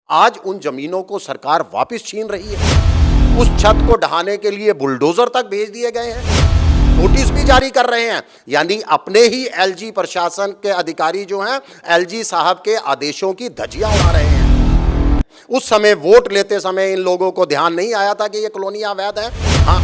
आज उन जमीनों को सरकार वापस छीन रही है। उस छत को ढहाने के लिए बुलडोजर तक भेज दिए गए हैं, नोटिस भी जारी कर रहे हैं। यानी अपने ही एलजी प्रशासन के अधिकारी जो हैं, एलजी साहब के आदेशों की धज्जियां उड़ा रहे हैं। उस समय वोट लेते समय इन लोगों को ध्यान नहीं आया था कि ये कॉलोनियां अवैध हैं। हाँ,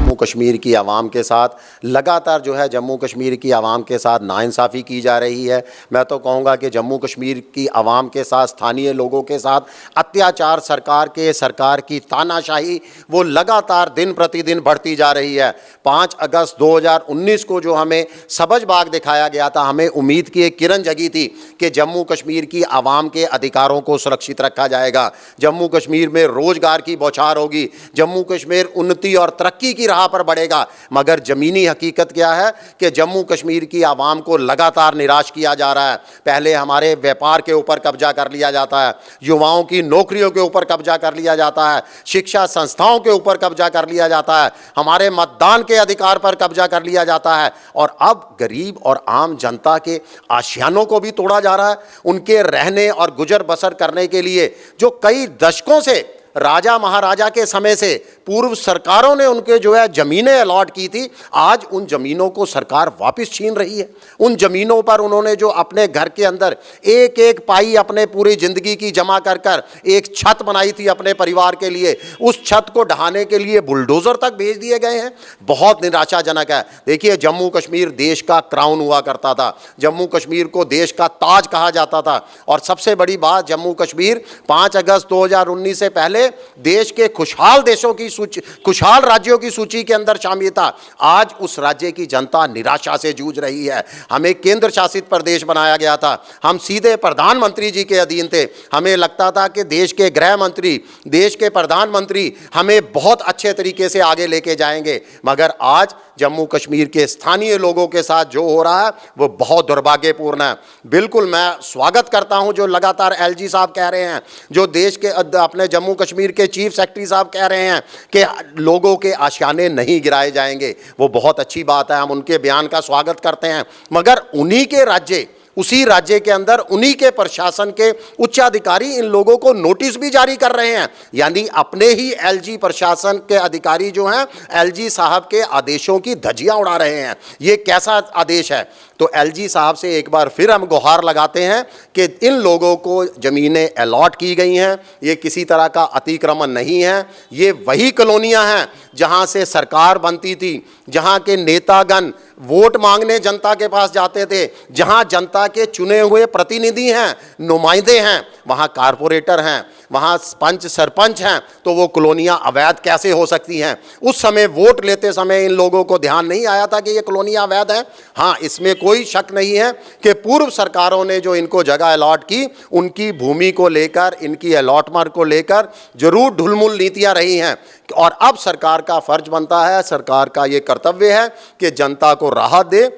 जम्मू कश्मीर की आवाम के साथ लगातार जो है जम्मू कश्मीर की आवाम के साथ नाइंसाफ़ी की जा रही है। मैं तो कहूँगा कि जम्मू कश्मीर की आवाम के साथ, स्थानीय लोगों के साथ अत्याचार सरकार की तानाशाही वो लगातार दिन प्रतिदिन बढ़ती जा रही है। 5 अगस्त 2019 को जो हमें सब्ज़ बाग दिखाया गया था, हमें उम्मीद की एक किरण जगी थी कि जम्मू कश्मीर की आवाम के अधिकारों को सुरक्षित रखा जाएगा, जम्मू कश्मीर में रोज़गार की बौछार होगी, जम्मू कश्मीर उन्नति और तरक्की की राह पर बढ़ेगा। मगर ज़मीनी हकीकत क्या है कि जम्मू कश्मीर की आवाम को लगातार निराश किया जा रहा है। पहले हमारे व्यापार के ऊपर कब्जा कर लिया जाता है, युवाओं की नौकरियों के ऊपर कब्जा कर लिया जाता है, शिक्षा संस्थाओं के ऊपर कब्जा कर लिया जाता है, हमारे मतदान के अधिकार पर कब्जा कर लिया जाता है और अब गरीब और आम जनता के आशियानों को भी तोड़ा जा रहा है। उनके रहने और गुजर बसर करने के लिए जो कई दशकों से राजा महाराजा के समय से पूर्व सरकारों ने उनके जो है ज़मीनें अलॉट की थी, आज उन ज़मीनों को सरकार वापस छीन रही है। उन ज़मीनों पर उन्होंने जो अपने घर के अंदर एक एक पाई अपने पूरी ज़िंदगी की जमा कर कर एक छत बनाई थी अपने परिवार के लिए, उस छत को ढहाने के लिए बुलडोज़र तक भेज दिए गए हैं। बहुत निराशाजनक है। देखिए, जम्मू कश्मीर देश का क्राउन हुआ करता था, जम्मू कश्मीर को देश का ताज कहा जाता था और सबसे बड़ी बात, जम्मू कश्मीर 5 अगस्त 2019 से पहले देश के खुशहाल देशों की सूची, खुशहाल राज्यों की सूची के अंदर शामिल था। आज उस राज्य की जनता निराशा से जूझ रही है। हमें केंद्र शासित प्रदेश बनाया गया था, हम सीधे प्रधानमंत्री जी के अधीन थे। हमें लगता था कि देश के गृह मंत्री, देश के प्रधानमंत्री हमें बहुत अच्छे तरीके से आगे लेके जाएंगे। मगर आज जम्मू कश्मीर के स्थानीय लोगों के साथ जो हो रहा है वो बहुत दुर्भाग्यपूर्ण है। बिल्कुल मैं स्वागत करता हूं जो लगातार एलजी साहब कह रहे हैं, जो देश के अपने जम्मू कश्मीर के चीफ सेक्रेटरी साहब कह रहे हैं कि लोगों के आशियाने नहीं गिराए जाएंगे। वो बहुत अच्छी बात है, हम उनके बयान का स्वागत करते हैं। मगर उन्हीं के राज्य, उसी राज्य के अंदर उन्हीं के प्रशासन के उच्चाधिकारी इन लोगों को नोटिस भी जारी कर रहे हैं। यानी अपने ही एलजी प्रशासन के अधिकारी जो हैं, एलजी साहब के आदेशों की धज्जियां उड़ा रहे हैं। ये कैसा आदेश है? तो एलजी साहब से एक बार फिर हम गुहार लगाते हैं कि इन लोगों को ज़मीनें अलॉट की गई हैं, ये किसी तरह का अतिक्रमण नहीं है। ये वही कॉलोनियां हैं जहां से सरकार बनती थी, जहां के नेतागण वोट मांगने जनता के पास जाते थे, जहां जनता के चुने हुए प्रतिनिधि हैं, नुमाइंदे हैं, वहां कारपोरेटर हैं, वहां पंच सरपंच हैं। तो वो कॉलोनियां अवैध कैसे हो सकती हैं? उस समय वोट लेते समय इन लोगों को ध्यान नहीं आया था कि ये कॉलोनियां अवैध हैं। हाँ, इसमें कोई शक नहीं है कि पूर्व सरकारों ने जो इनको जगह अलॉट की, उनकी भूमि को लेकर, इनकी अलॉटमेंट को लेकर जरूर ढुलमुल नीतियां रही हैं और अब सरकार का फर्ज बनता है, सरकार का ये कर्तव्य है कि जनता को राहत दे,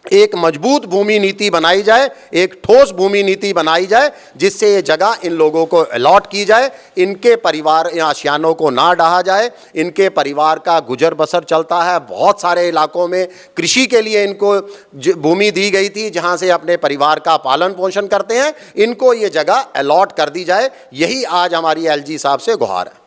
एक मजबूत भूमि नीति बनाई जाए, एक ठोस भूमि नीति बनाई जाए, जिससे ये जगह इन लोगों को अलॉट की जाए, इनके परिवार या आशियानों को ना ढहा जाए, इनके परिवार का गुजर बसर चलता है। बहुत सारे इलाकों में कृषि के लिए इनको भूमि दी गई थी, जहां से अपने परिवार का पालन पोषण करते हैं। इनको ये जगह अलॉट कर दी जाए, यही आज हमारी एलजी साहब से गुहार है।